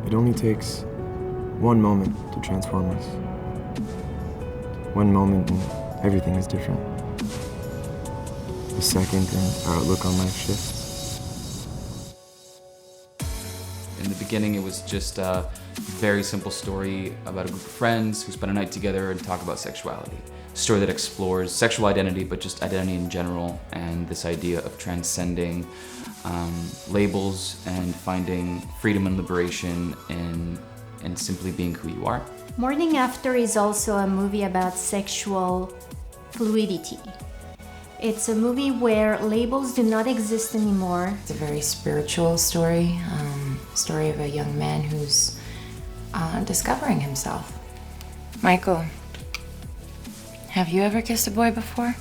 It only takes one moment to transform us. One moment and everything is different. A second and our outlook on life shifts. In the beginning, it was just a very simple story about a group of friends who spend a night together and talk about sexuality. A story that explores sexual identity, but just identity in general, and this idea of transcending labels and finding freedom and liberation in simply being who you are. Morning After is also a movie about sexual fluidity. It's a movie where labels do not exist anymore. It's a very spiritual story, story of a young man who's discovering himself. Michael, have you ever kissed a boy before?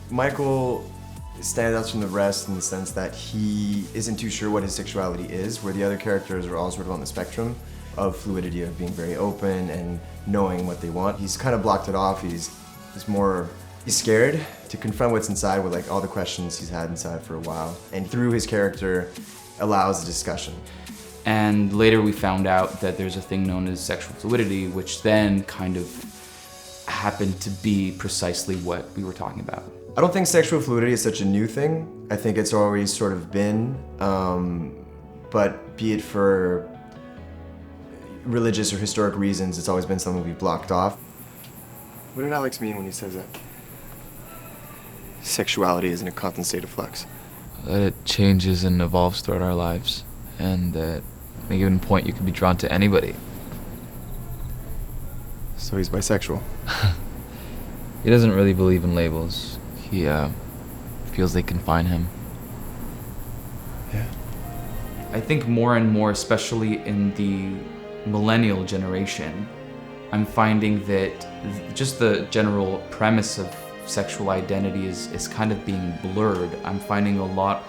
Michael stands out from the rest in the sense that he isn't too sure what his sexuality is, where the other characters are all sort of on the spectrum of fluidity, of being very open and knowing what they want. He's kind of blocked it off. He's scared to confront what's inside with like all the questions he's had inside for a while. And through his character allows the discussion. And later we found out that there's a thing known as sexual fluidity, which then kind of happened to be precisely what we were talking about. I don't think sexual fluidity is such a new thing. I think it's always sort of been, but be it for religious or historic reasons, it's always been something we've blocked off. What did Alex mean when he says that sexuality is in a constant state of flux? That it changes and evolves throughout our lives, and that at a given point you can be drawn to anybody. So he's bisexual. He doesn't really believe in labels. He feels they confine him. Yeah. I think more and more, especially in the millennial generation, I'm finding that just the general premise of sexual identity is kind of being blurred. I'm finding a lot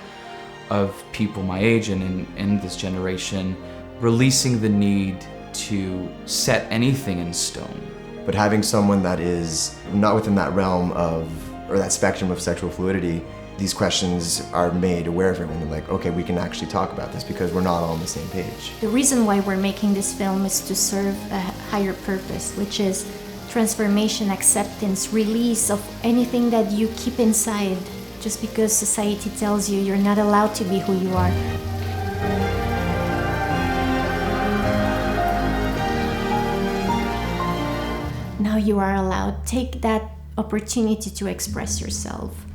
of people my age and in this generation releasing the need to set anything in stone. But having someone that is not within that realm of, or that spectrum of sexual fluidity, these questions are made aware of everyone. They're like, okay, we can actually talk about this because we're not all on the same page. The reason why we're making this film is to serve a higher purpose, which is transformation, acceptance, release of anything that you keep inside just because society tells you you're not allowed to be who you are. Now you are allowed. Take that opportunity to express yourself.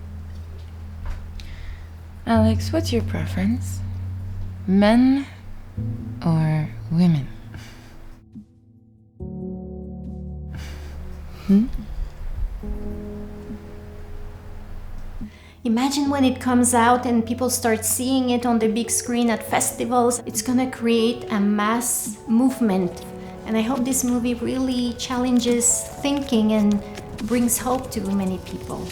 Alex, what's your preference? Men or women? Imagine when it comes out and people start seeing it on the big screen at festivals. It's gonna create a mass movement. And I hope this movie really challenges thinking and brings hope to many people.